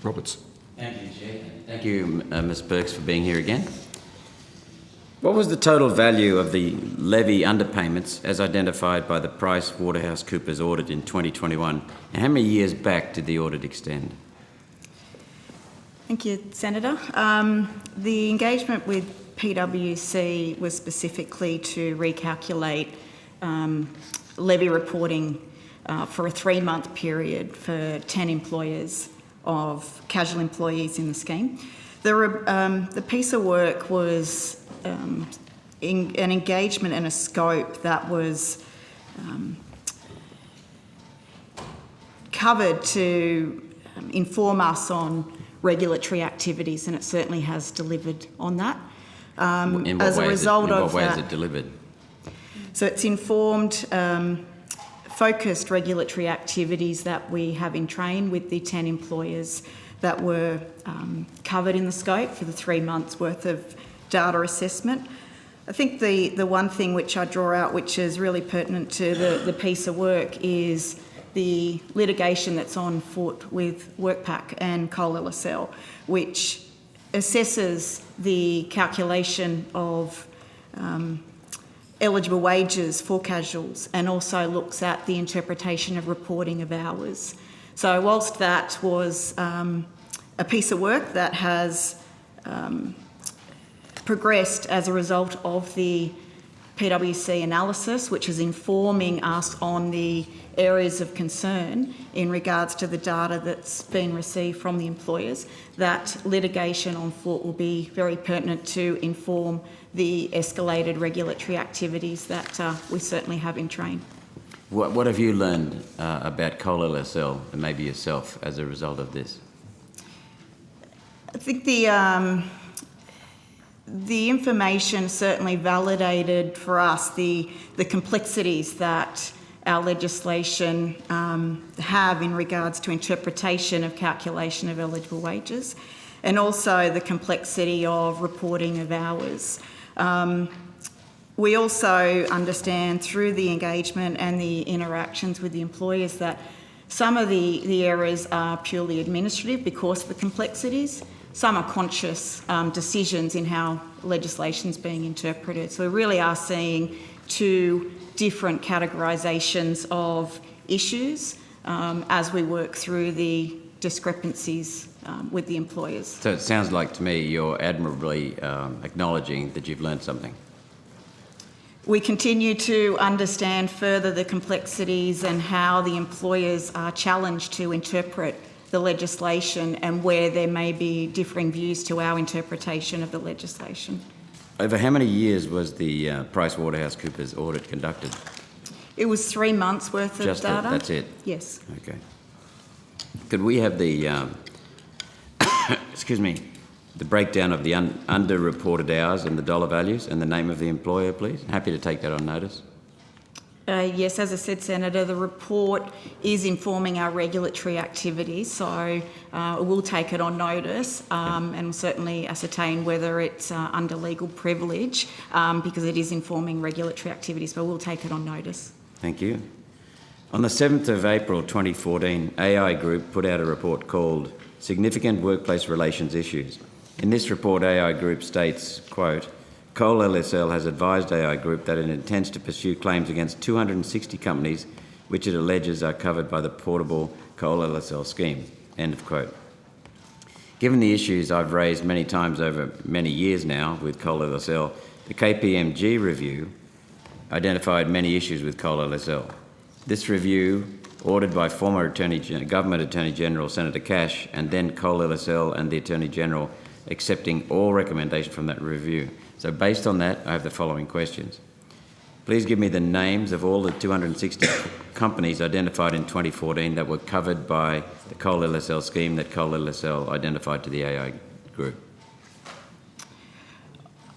Roberts. Thank you, Chair. Thank you, Ms Burks, for being here again. What was the total value of the levy underpayments as identified by the PricewaterhouseCoopers audit in 2021? And how many years back did the audit extend? Thank you, Senator. The engagement with PwC was specifically to recalculate levy reporting for a 3-month period for 10 employers of casual employees in the scheme. The piece of work was an engagement and a scope that was covered to inform us on regulatory activities, and it certainly has delivered on that. In what way is it delivered? So it's informed focused regulatory activities that we have in train with the 10 employers that were covered in the scope for the 3 months worth of data assessment. I think the one thing which I draw out, which is really pertinent to the piece of work, is the litigation that's on foot with WorkPac and Cole LSL, which assesses the calculation of eligible wages for casuals and also looks at the interpretation of reporting of hours. So whilst that was a piece of work that has progressed as a result of the PwC analysis, which is informing us on the areas of concern in regards to the data that's been received from the employers, that litigation on foot will be very pertinent to inform the escalated regulatory activities that we certainly have in train. What have you learned about Cole LSL and maybe yourself as a result of this? I think the information certainly validated for us the complexities that our legislation have in regards to interpretation of calculation of eligible wages, and also the complexity of reporting of hours. We also understand through the engagement and the interactions with the employers that some of the errors are purely administrative because of the complexities. Some are conscious decisions in how legislation is being interpreted. So we really are seeing two different categorisations of issues as we work through the discrepancies with the employers. So it sounds like to me you're admirably acknowledging that you've learned something. We continue to understand further the complexities and how the employers are challenged to interpret the legislation and where there may be differing views to our interpretation of the legislation. Over how many years was the PricewaterhouseCoopers audit conducted? It was 3 months worth of Just data. That's it? Yes. Okay. Could we have the, excuse me, the breakdown of the underreported hours and the dollar values and the name of the employer, please? Happy to take that on notice. Yes, as I said, Senator, the report is informing our regulatory activities, so we'll take it on notice and certainly ascertain whether it's under legal privilege because it is informing regulatory activities, but we'll take it on notice. Thank you. On the 7th of April 2014, AI Group put out a report called Significant Workplace Relations Issues. In this report, AI Group states, quote, Cole LSL has advised AI Group that it intends to pursue claims against 260 companies which it alleges are covered by the portable Cole LSL scheme. End of quote. Given the issues I've raised many times over many years now with Cole LSL, the KPMG review identified many issues with Cole LSL. This review, ordered by former Government Attorney General Senator Cash and then Cole LSL and the Attorney General accepting all recommendations from that review. So based on that, I have the following questions. Please give me the names of all the 260 companies identified in 2014 that were covered by the Cole LSL scheme that Cole LSL identified to the AI Group.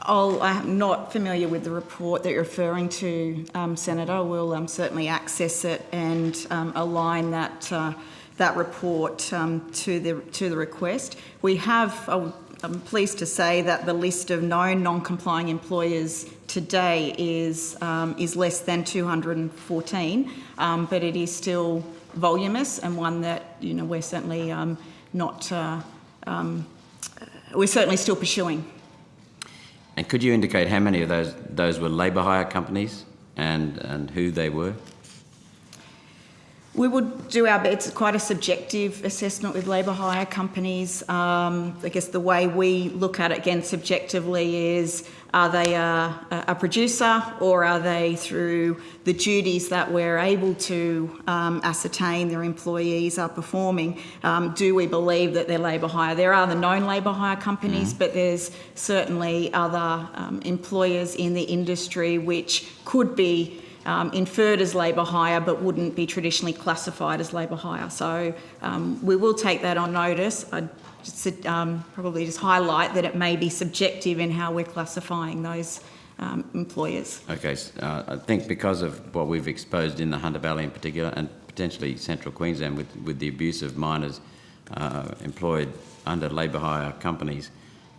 I'm not familiar with the report that you're referring to, Senator. We'll certainly access it and align that report to the request. We have. I'm pleased to say that the list of known non-complying employers today is less than 214, but it is still voluminous and one that we're certainly we're certainly still pursuing. And could you indicate how many of those were labour hire companies and who they were? We would do it's quite a subjective assessment with labour hire companies. I guess the way we look at it again subjectively is, are they a producer, or are they, through the duties that we're able to ascertain their employees are performing, do we believe that they're labour hire? There are the known labour hire companies, but there's certainly other employers in the industry which could be inferred as labour hire but wouldn't be traditionally classified as labour hire. So we will take that on notice. I'd just, probably just highlight that it may be subjective in how we're classifying those employers. Okay, I think because of what we've exposed in the Hunter Valley in particular, and potentially Central Queensland with the abuse of miners employed under labour hire companies,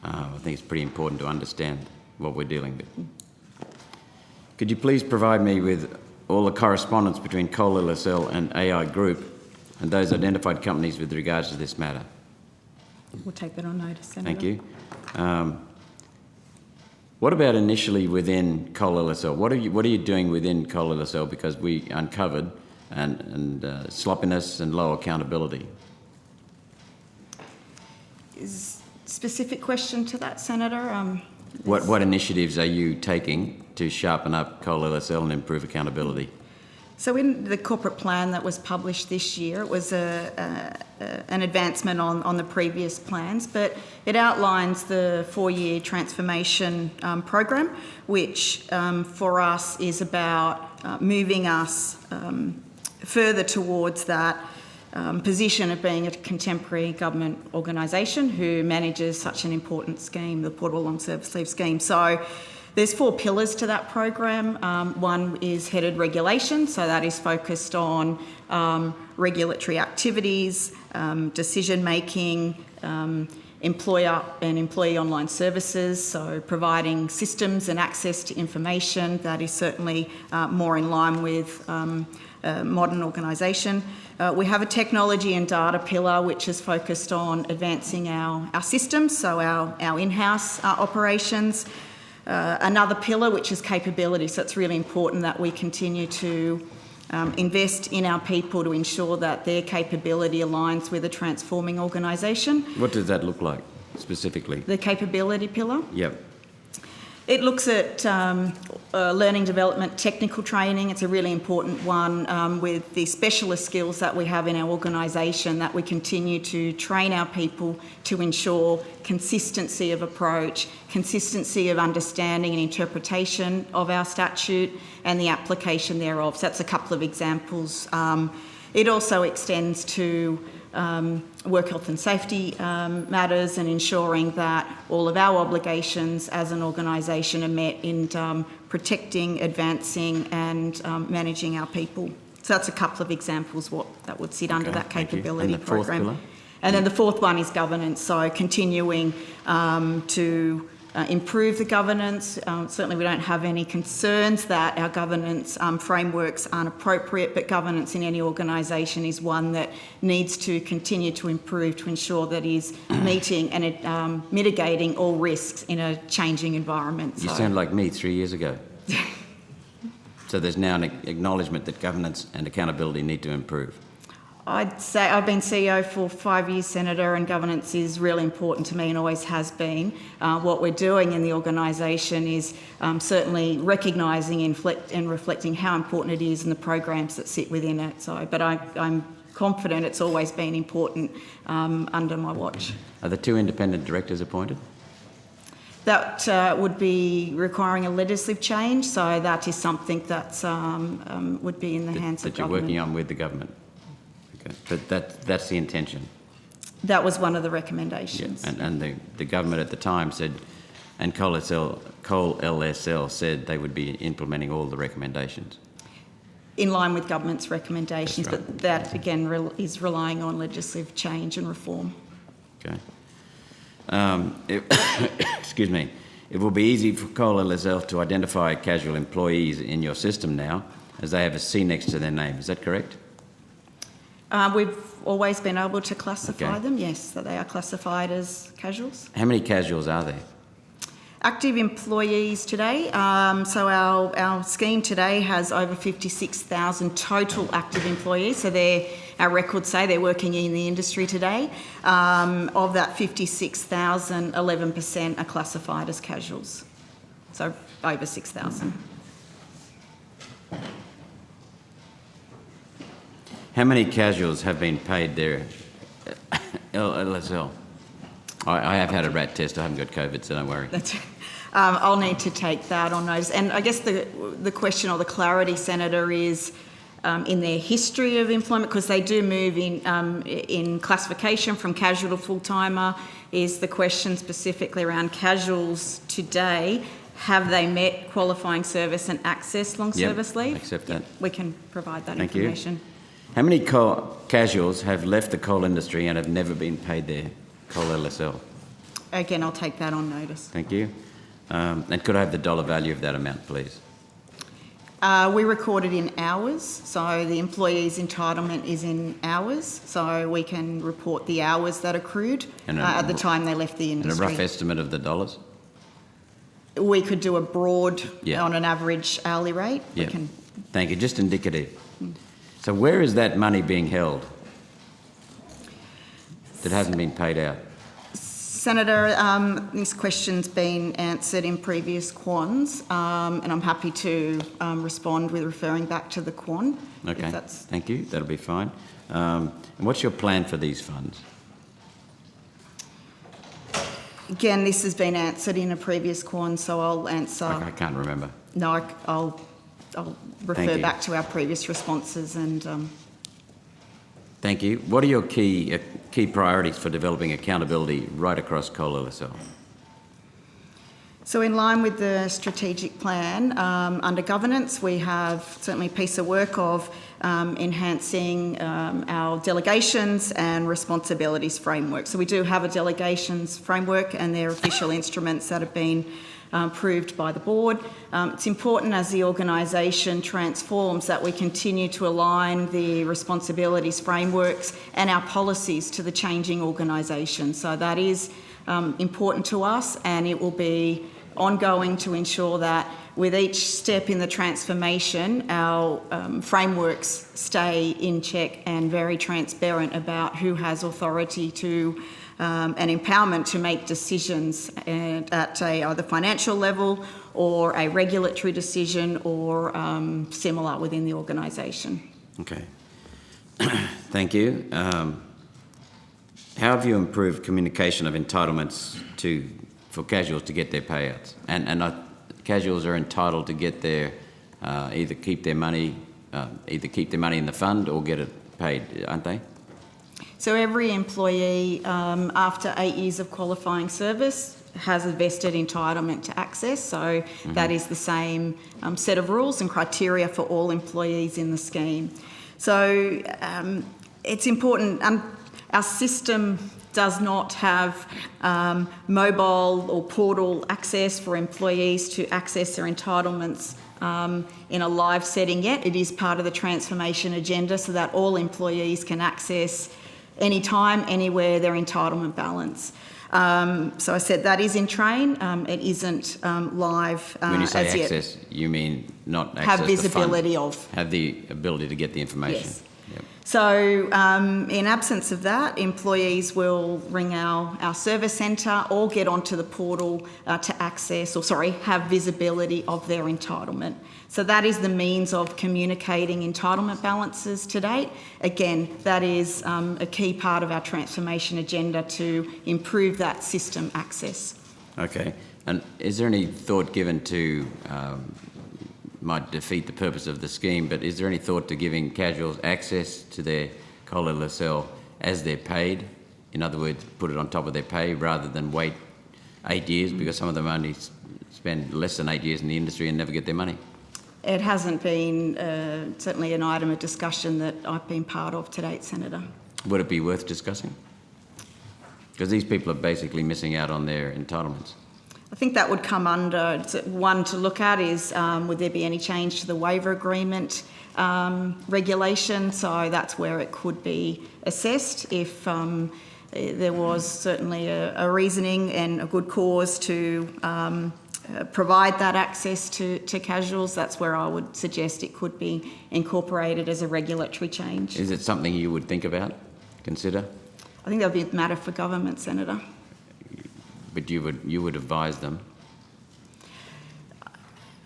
I think it's pretty important to understand what we're dealing with. Could you please provide me with all the correspondence between Coal LSL and AI Group and those identified companies with regards to this matter? We'll take that on notice, Senator. Thank you. What about initially within Coal LSL? What are you doing within Coal LSL, because we uncovered and sloppiness and low accountability? Is specific question to that, Senator? What initiatives are you taking to sharpen up Coal LSL and improve accountability? So in the corporate plan that was published this year, it was an advancement on the previous plans, but it outlines the 4-year transformation program, which for us is about moving us further towards that position of being a contemporary government organisation who manages such an important scheme, the Portable Long Service Leave Scheme. So there's 4 pillars to that program. One is headed regulation, so that is focused on regulatory activities, decision making, employer and employee online services, so providing systems and access to information. That is certainly more in line with modern organisation. We have a technology and data pillar which is focused on advancing our systems, so our in-house operations. Another pillar which is capability, so it's really important that we continue to invest in our people to ensure that their capability aligns with a transforming organisation. What does that look like specifically? The capability pillar? Yep. It looks at learning development, technical training. It's a really important one with the specialist skills that we have in our organisation, that we continue to train our people to ensure consistency of approach, consistency of understanding and interpretation of our statute and the application thereof. So that's a couple of examples. It also extends to work health and safety matters and ensuring that all of our obligations as an organisation are met in protecting, advancing and managing our people. So that's a couple of examples what that would sit under that capability program. Pillar? And then the 4th one is governance, so continuing to improve the governance. Certainly we don't have any concerns that our governance frameworks aren't appropriate, but governance in any organisation is one that needs to continue to improve to ensure that it is meeting and mitigating all risks in a changing environment. You sound like me 3 years ago. So there's now an acknowledgement that governance and accountability need to improve. I'd say I've been CEO for 5 years, Senator, and governance is really important to me and always has been. What we're doing in the organisation is certainly recognising and reflecting how important it is and the programs that sit within it. But I'm confident it's always been important under my watch. Are the 2 independent directors appointed? That would be requiring a legislative change, so that is something that would be in the hands of government. That you're working on with the government? Okay. But that's the intention? That was one of the recommendations. Yeah. And the government at the time said, and Coal LSL said they would be implementing all the recommendations? In line with government's recommendations, Right. but that again is relying on legislative change and reform. Okay. Excuse me. It will be easy for Coal LSL to identify casual employees in your system now, as they have a C next to their name. Is that correct? We've always been able to classify Okay. them, yes, so they are classified as casuals. How many casuals are there? Active employees today, so our scheme today has over 56,000 total active employees, so our records say they're working in the industry today. Of that 56,000, 11% are classified as casuals, so over 6,000. How many casuals have been paid their LSL? I have had a rat test. I haven't got COVID, so don't worry. I'll need to take that on notice. And I guess the question or the clarity, Senator, is in their history of employment, because they do move in classification from casual to full-timer, is the question specifically around casuals today. Have they met qualifying service and access long service leave? Accept that. We can provide that Thank information. you. How many casuals have left the coal industry and have never been paid their coal LSL? Again, I'll take that on notice. Thank you. And could I have the dollar value of that amount, please? We record it in hours, so the employee's entitlement is in hours, so we can report the hours that accrued at the time they left the industry. And a rough estimate of the dollars? We could do a broad on an average hourly rate. Yeah. Thank you. Just indicative. So where is that money being held that hasn't been paid out? Senator, this question's been answered in previous quans, and I'm happy to respond with referring back to the quan. Okay, thank you. That'll be fine. And what's your plan for these funds? Again, this has been answered in a previous quan, so I'll answer. I can't remember. No, I'll refer back to our previous responses and. Thank you. What are your key priorities for developing accountability right across coal LSL? So in line with the strategic plan, under governance, we have certainly a piece of work of enhancing our delegations and responsibilities framework. So we do have a delegations framework and their official instruments that have been approved by the board. It's important as the organisation transforms that we continue to align the responsibilities frameworks and our policies to the changing organisation. So that is important to us, and it will be ongoing to ensure that with each step in the transformation, our frameworks stay in check and very transparent about who has authority to and empowerment to make decisions at a either financial level or a regulatory decision or similar within the organisation. Okay. Thank you. How have you improved communication of entitlements for casuals to get their payouts? And casuals are entitled to get their either keep their money in the fund or get it paid, aren't they? So every employee, after 8 years of qualifying service, has a vested entitlement to access. So that is the same set of rules and criteria for all employees in the scheme. So it's important. Our system does not have mobile or portal access for employees to access their entitlements in a live setting yet. It is part of the transformation agenda so that all employees can access anytime, anywhere, their entitlement balance. So I said that is in train. It isn't live when you say as access, yet. you mean not access Have visibility the fund, of. have the ability to get the information. Yes. Yep. So in absence of that, employees will ring our service centre or get onto the portal to access, have visibility of their entitlement. So that is the means of communicating entitlement balances to date. Again, that is a key part of our transformation agenda to improve that system access. Okay. And is there any thought given to, might defeat the purpose of the scheme, but is there any thought to giving casuals access to their coal LSL as they're paid? In other words, put it on top of their pay rather than wait 8 years, because some of them only spend less than 8 years in the industry and never get their money? It hasn't been certainly an item of discussion that I've been part of to date, Senator. Would it be worth discussing? Because these people are basically missing out on their entitlements. I think that would come under, one to look at is, would there be any change to the waiver agreement regulation? So that's where it could be assessed if there was certainly a reasoning and a good cause to provide that access to casuals. That's where I would suggest it could be incorporated as a regulatory change. Is it something you would think about, consider? I think that would be a matter for government, Senator. But you would advise them?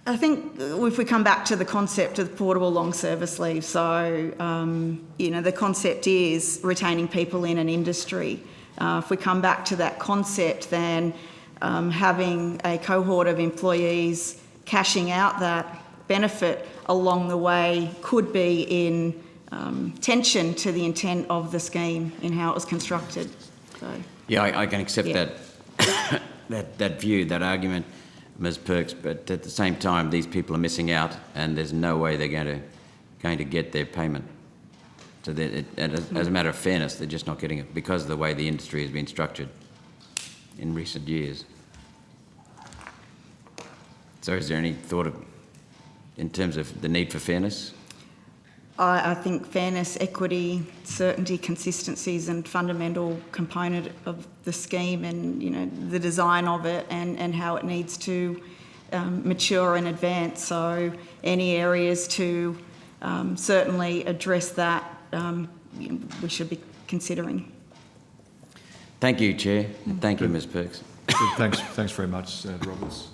I think if we come back to the concept of portable long service leave, so, the concept is retaining people in an industry. If we come back to that concept, then having a cohort of employees cashing out that benefit along the way could be in tension to the intent of the scheme in how it was constructed. So, yeah, I can accept that view, that argument, Ms. Perks, but at the same time, these people are missing out, and there's no way they're going to get their payment. So as a matter of fairness, they're just not getting it because of the way the industry has been structured in recent years. So is there any thought in terms of the need for fairness? I think fairness, equity, certainty, consistency is a fundamental component of the scheme and, the design of it and how it needs to mature and advance. So any areas to certainly address that, we should be considering. Thank you, Chair. And thank you, Ms. Perks. Thanks very much, Senator Roberts.